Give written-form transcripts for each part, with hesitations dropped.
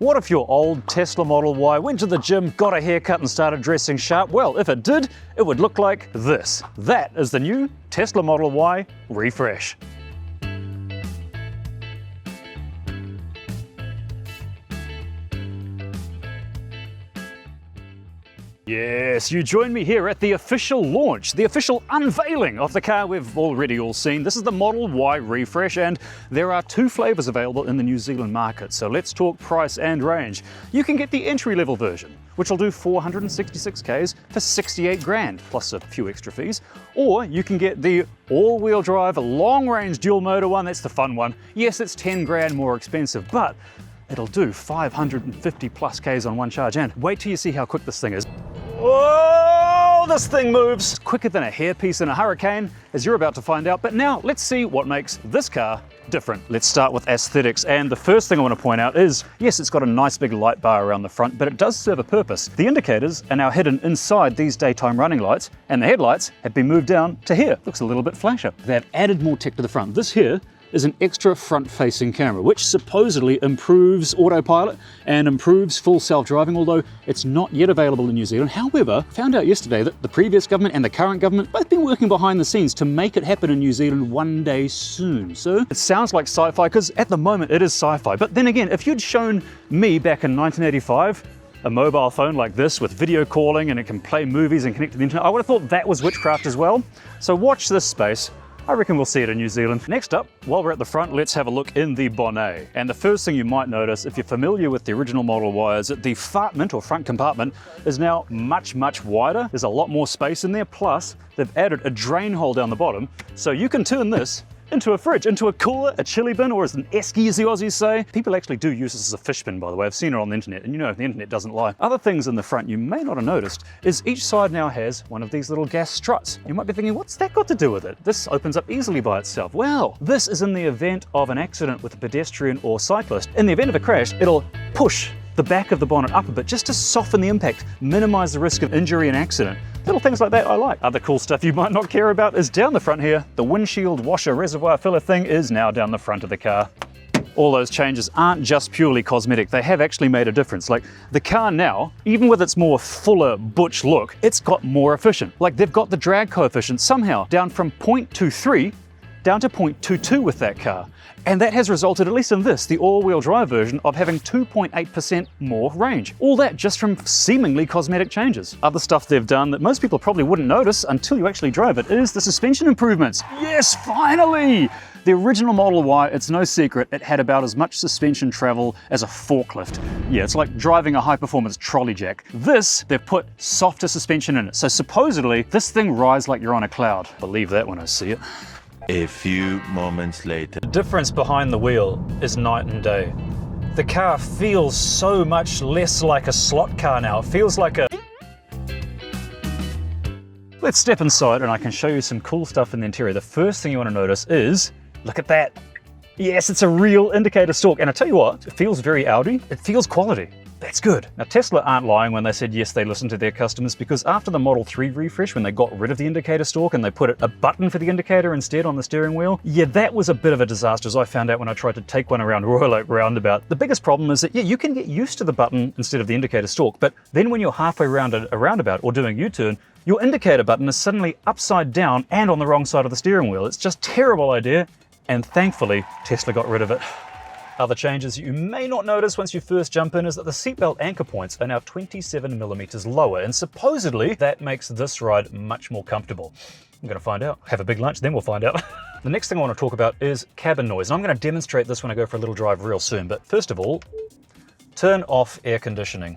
What if your old Tesla Model Y went to the gym, got a haircut and started dressing sharp? Well, if it did, it would look like this. That is the new Tesla Model Y refresh. Yes, you join me here at the official launch, the official unveiling of the car we've already all seen. This is the Model Y refresh, and there are two flavours available in the New Zealand market. So let's talk price and range. You can get the entry-level version, which will do 466 Ks for 68 grand, plus a few extra fees. Or you can get the all-wheel drive, long-range dual-motor one. That's the fun one. Yes, it's 10 grand more expensive, but it'll do 550 plus Ks on one charge. And wait till you see how quick this thing is. Whoa, this thing moves quicker than a hairpiece in a hurricane, as you're about to find out. But now let's see what makes this car different. Let's start with aesthetics, and the first thing I want to point out is, yes, it's got a nice big light bar around the front, but it does serve a purpose. The indicators are now hidden inside these daytime running lights, and the headlights have been moved down to here. Looks a little bit flashier. They've added more tech to the front. This here is an extra front-facing camera, which supposedly improves autopilot and improves full self-driving, although it's not yet available in New Zealand. However, found out yesterday that the previous government and the current government both been working behind the scenes to make it happen in New Zealand one day soon. So it sounds like sci-fi, because at the moment it is sci-fi. But then again, if you'd shown me back in 1985, a mobile phone like this with video calling and it can play movies and connect to the internet, I would have thought that was witchcraft as well. So watch this space. I reckon we'll see it in New Zealand. Next up, while we're at the front, let's have a look in the bonnet. And the first thing you might notice, if you're familiar with the original Model Y, is that the fartment, or front compartment, is now much, much wider. There's a lot more space in there, plus they've added a drain hole down the bottom, so you can turn this into a fridge, into a cooler, a chili bin, or as an esky, as the Aussies say. People actually do use this as a fish bin, by the way. I've seen it on the internet, and you know the internet doesn't lie. Other things in the front you may not have noticed is each side now has one of these little gas struts. You might be thinking, what's that got to do with it? This opens up easily by itself. Well, this is in the event of an accident with a pedestrian or cyclist. In the event of a crash, it'll push the back of the bonnet up a bit just to soften the impact, minimize the risk of injury and accident. Little things like that I like. Other cool stuff you might not care about is down the front here. The windshield washer reservoir filler thing is now down the front of the car. All those changes aren't just purely cosmetic, they have actually made a difference. Like the car now, even with its more fuller butch look, it's got more efficient. Like they've got the drag coefficient somehow down from 0.23 down to 0.22 with that car. And that has resulted, at least in this, the all-wheel drive version, of having 2.8% more range. All that just from seemingly cosmetic changes. Other stuff they've done that most people probably wouldn't notice until you actually drive it is the suspension improvements. Yes, finally! The original Model Y, it's no secret, it had about as much suspension travel as a forklift. Yeah, it's like driving a high-performance trolley jack. This, they've put softer suspension in it, so supposedly this thing rides like you're on a cloud. Believe that when I see it. A few moments later. The difference behind the wheel is night and day. The car feels so much less like a slot car now. It feels like a... Let's step inside and I can show you some cool stuff in the interior. The first thing you want to notice is, look at that. Yes, it's a real indicator stalk. And I tell you what, it feels very Audi. It feels quality. That's good. Now Tesla aren't lying when they said yes, they listened to their customers, because after the Model 3 refresh, when they got rid of the indicator stalk and they put a button for the indicator instead on the steering wheel, yeah, that was a bit of a disaster, as I found out when I tried to take one around Royal Oak Roundabout. The biggest problem is that, yeah, you can get used to the button instead of the indicator stalk, but then when you're halfway around a roundabout or doing U-turn, your indicator button is suddenly upside down and on the wrong side of the steering wheel. It's just a terrible idea, and thankfully Tesla got rid of it. Other changes you may not notice once you first jump in is that the seatbelt anchor points are now 27 millimeters lower, and supposedly that makes this ride much more comfortable. I'm going to find out. Have a big lunch, then we'll find out. The next thing I want to talk about is cabin noise, and I'm going to demonstrate this when I go for a little drive real soon. But first of all, turn off air conditioning.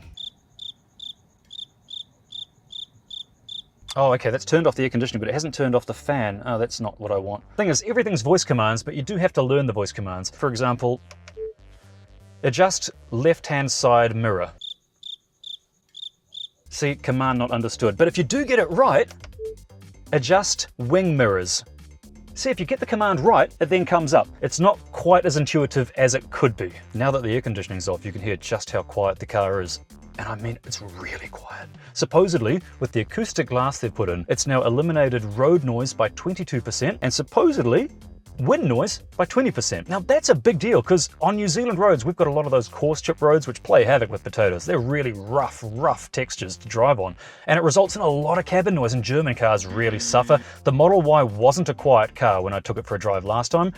Oh, okay, that's turned off the air conditioning, but it hasn't turned off the fan. Oh, that's not what I want. The thing is, everything's voice commands, but you do have to learn the voice commands. For example, adjust left-hand side mirror. See, command not understood. But if you do get it right, adjust wing mirrors. See, if you get the command right, it then comes up. It's not quite as intuitive as it could be. Now that the air conditioning's off, you can hear just how quiet the car is. And I mean, it's really quiet. Supposedly, with the acoustic glass they've put in, it's now eliminated road noise by 22%, and supposedly, wind noise by 20%. Now that's a big deal because on New Zealand roads, we've got a lot of those coarse chip roads which play havoc with potatoes. They're really rough textures to drive on, and it results in a lot of cabin noise, and German cars really suffer. The Model Y wasn't a quiet car when I took it for a drive last time.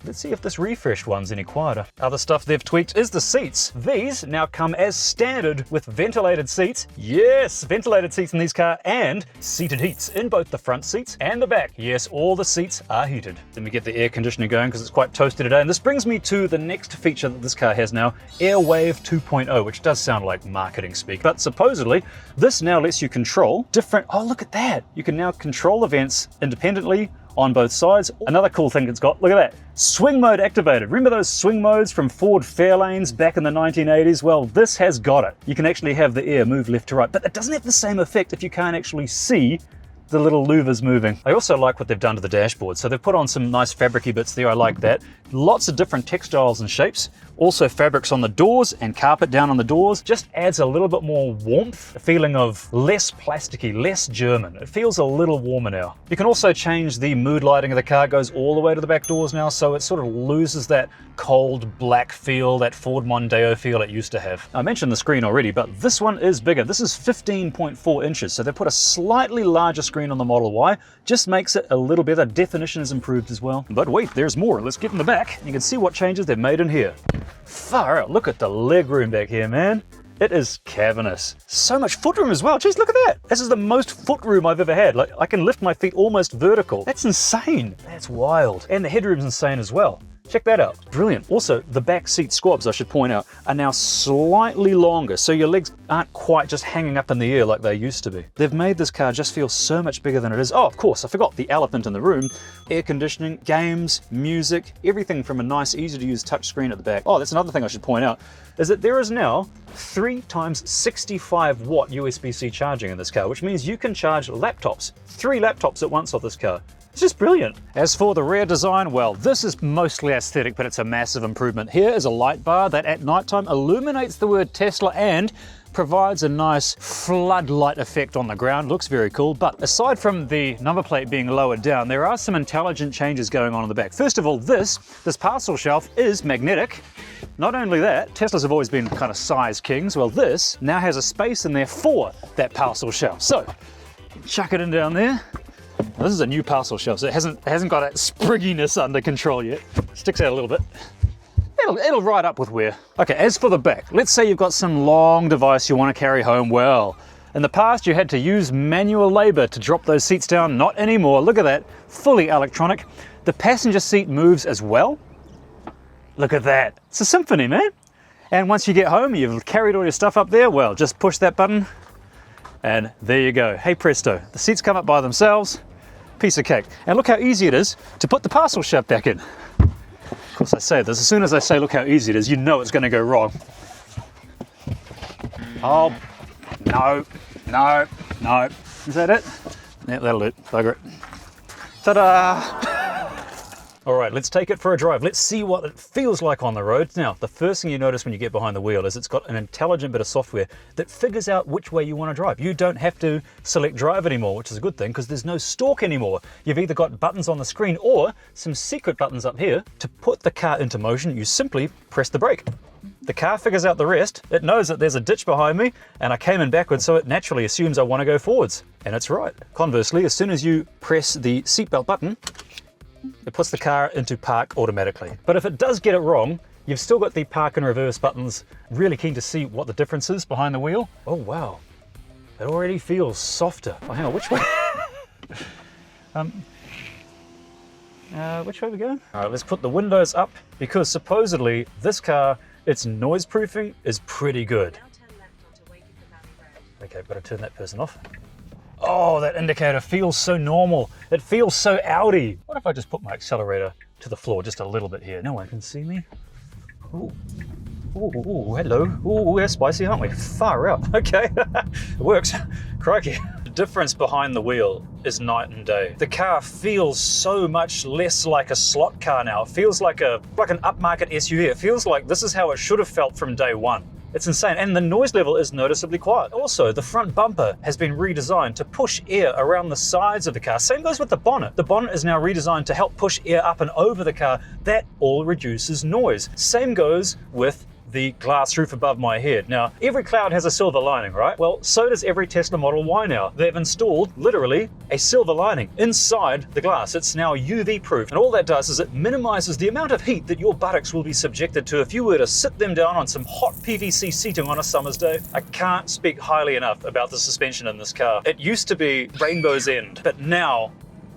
Let's see if this refreshed one's any quieter. Other stuff they've tweaked is the seats. These now come as standard with ventilated seats. Yes, ventilated seats in these cars, and seated heats in both the front seats and the back. Yes, all the seats are heated. Let me get the air conditioning going because it's quite toasty today. And this brings me to the next feature that this car has now, Airwave 2.0, which does sound like marketing speak. But supposedly, this now lets you control different, oh look at that. You can now control the vents independently on both sides. Another cool thing it's got, look at that, swing mode activated. Remember those swing modes from Ford Fairlanes back in the 1980s? Well, this has got it. You can actually have the air move left to right, but it doesn't have the same effect if you can't actually see the little louvers moving. I also like what they've done to the dashboard. So they've put on some nice fabricy bits there, I like that. Lots of different textiles and shapes. Also fabrics on the doors and carpet down on the doors. Just adds a little bit more warmth, a feeling of less plasticky, less German. It feels a little warmer now. You can also change the mood lighting of the car, goes all the way to the back doors now, so it sort of loses that cold black feel, that Ford Mondeo feel it used to have. I mentioned the screen already, but this one is bigger. This is 15.4 inches, so they put a slightly larger screen on the Model Y, just makes it a little better. Definition is improved as well. But wait, there's more. Let's get in the back. You can see what changes they've made in here. Far out, look at the leg room back here, man. It is cavernous. So much footroom as well. Jeez, look at that. This is the most footroom I've ever had. Like, I can lift my feet almost vertical. That's insane. That's wild. And the headroom's insane as well. Check that out. Brilliant. Also, the back seat squabs, I should point out, are now slightly longer, so your legs aren't quite just hanging up in the air like they used to be. They've made this car just feel so much bigger than it is. Oh, of course, I forgot the elephant in the room. Air conditioning, games, music, everything from a nice, easy-to-use touchscreen at the back. Oh, that's another thing I should point out, is that there is now 3 times 65 watt USB-C charging in this car, which means you can charge laptops, 3 laptops at once off this car. It's just brilliant. As for the rear design, well, this is mostly aesthetic, but it's a massive improvement. Here is a light bar that at nighttime illuminates the word Tesla and provides a nice floodlight effect on the ground. Looks very cool. But aside from the number plate being lowered down, there are some intelligent changes going on in the back. First of all, this parcel shelf is magnetic. Not only that, Teslas have always been kind of size kings. Well, this now has a space in there for that parcel shelf. So, chuck it in down there. This is a new parcel shelf, so it hasn't got that sprigginess under control yet. Sticks out a little bit. It'll ride up with wear. Okay, as for the back, let's say you've got some long device you want to carry home. Well, in the past you had to use manual labor to drop those seats down. Not anymore. Look at that, fully electronic. The passenger seat moves as well. Look at that. It's a symphony, man. And once you get home, you've carried all your stuff up there. Well, just push that button and there you go. Hey presto, the seats come up by themselves. Piece of cake. And look how easy it is to put the parcel shelf back in. Of course I say this, as soon as I say look how easy it is, you know it's going to go wrong. Oh, no. Is that it? Yeah, that'll do it. Bugger it. Ta-da! All right, let's take it for a drive. Let's see what it feels like on the road. Now, the first thing you notice when you get behind the wheel is it's got an intelligent bit of software that figures out which way you want to drive. You don't have to select drive anymore, which is a good thing because there's no stalk anymore. You've either got buttons on the screen or some secret buttons up here. To put the car into motion, you simply press the brake. The car figures out the rest. It knows that there's a ditch behind me and I came in backwards, so it naturally assumes I want to go forwards. And it's right. Conversely, as soon as you press the seatbelt button, it puts the car into park automatically. But if it does get it wrong, you've still got the park and reverse buttons. Really keen to see what the difference is behind the wheel. Oh wow, it already feels softer. Oh, hang on, which way? Which way are we going? All right, let's put the windows up because supposedly this car, its noise proofing is pretty good. Okay, I've got to turn that person off. Oh, that indicator feels so normal. It feels so Audi. What if I just put my accelerator to the floor just a little bit here? No one can see me. Ooh, ooh, hello. Ooh, we're spicy, aren't we? Far out. Okay, it works. Crikey. The difference behind the wheel is night and day. The car feels so much less like a slot car now. It feels like an upmarket SUV. It feels like this is how it should have felt from day one. It's insane, and the noise level is noticeably quiet. Also, the front bumper has been redesigned to push air around the sides of the car. Same goes with the bonnet. The bonnet is now redesigned to help push air up and over the car. That all reduces noise. Same goes with the glass roof above my head. Now, every cloud has a silver lining, right? Well, so does every Tesla Model Y now. They've installed, literally, a silver lining inside the glass. It's now UV proof, and all that does is it minimizes the amount of heat that your buttocks will be subjected to if you were to sit them down on some hot PVC seating on a summer's day. I can't speak highly enough about the suspension in this car. It used to be Rainbow's End, but now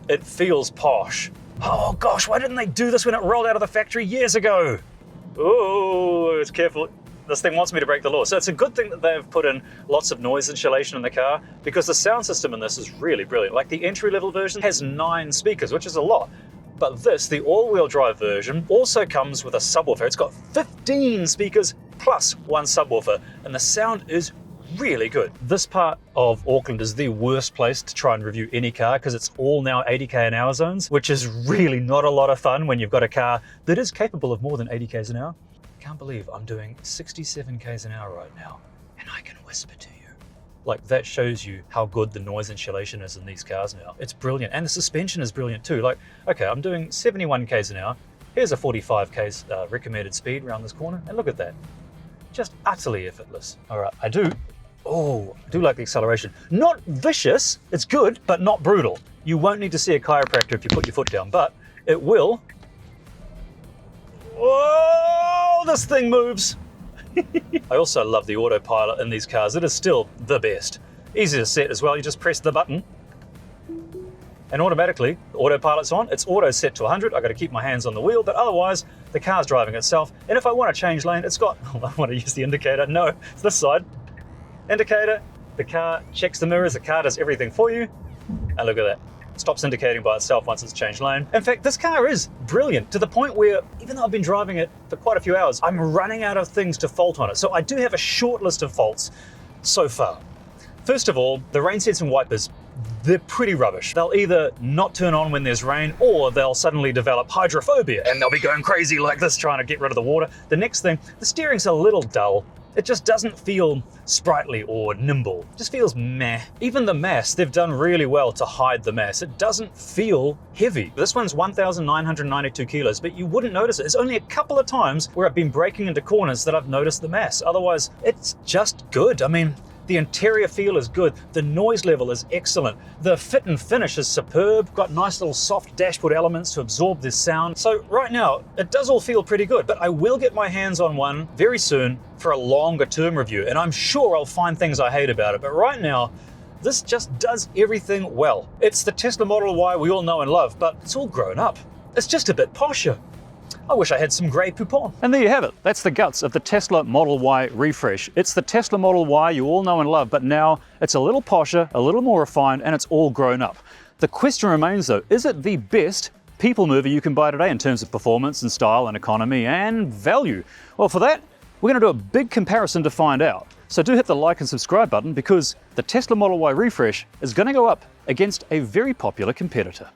it feels posh. Oh gosh, why didn't they do this when it rolled out of the factory years ago? Oh, it's careful. This thing wants me to break the law. So it's a good thing that they've put in lots of noise insulation in the car, because the sound system in this is really brilliant. Like the entry-level version has 9 speakers, which is a lot. But this, the all-wheel drive version, also comes with a subwoofer. It's got 15 speakers plus 1 subwoofer, and the sound is really good. This part of Auckland is the worst place to try and review any car, because it's all now 80k an hour zones, which is really not a lot of fun when you've got a car that is capable of more than 80k's an hour. Can't believe I'm doing 67k's an hour right now, and I can whisper to you. Like, that shows you how good the noise insulation is in these cars now. It's brilliant, and the suspension is brilliant too. Like, okay, I'm doing 71k's an hour. Here's a 45k's recommended speed around this corner, and look at that. Just utterly effortless. All right, I do like the acceleration. Not vicious, it's good, but not brutal. You won't need to see a chiropractor if you put your foot down, but it will. Whoa, this thing moves. I also love the autopilot in these cars. It is still the best. Easy to set as well. You just press the button and automatically the autopilot's on. It's auto set to 100. I got to keep my hands on the wheel, but otherwise the car's driving itself. And if I want to change lane, it's got, I want to use the indicator. No, it's this side. Indicator, the car checks the mirrors, the car does everything for you. And look at that. Stops indicating by itself once it's changed lane. In fact, this car is brilliant to the point where, even though I've been driving it for quite a few hours, I'm running out of things to fault on it. So I do have a short list of faults so far. First of all, the rain sensing wipers, they're pretty rubbish. They'll either not turn on when there's rain, or they'll suddenly develop hydrophobia and they'll be going crazy like this trying to get rid of the water. The next thing, the steering's a little dull. It just doesn't feel sprightly or nimble. It just feels meh. Even the mass, they've done really well to hide the mass. It doesn't feel heavy. This one's 1,992 kilos, but you wouldn't notice it. It's only a couple of times where I've been braking into corners that I've noticed the mass. Otherwise, it's just good. I mean, the interior feel is good. The noise level is excellent. The fit and finish is superb. Got nice little soft dashboard elements to absorb this sound. So right now, it does all feel pretty good, but I will get my hands on one very soon for a longer term review, and I'm sure I'll find things I hate about it. But right now, this just does everything well. It's the Tesla Model Y we all know and love, but it's all grown up. It's just a bit posher. I wish I had some grey poupon. And there you have it. That's the guts of the Tesla Model Y refresh. It's the Tesla Model Y you all know and love, but now it's a little posher, a little more refined, and it's all grown up. The question remains though, is it the best people mover you can buy today in terms of performance and style and economy and value? Well, for that, we're going to do a big comparison to find out. So do hit the like and subscribe button, because the Tesla Model Y refresh is going to go up against a very popular competitor.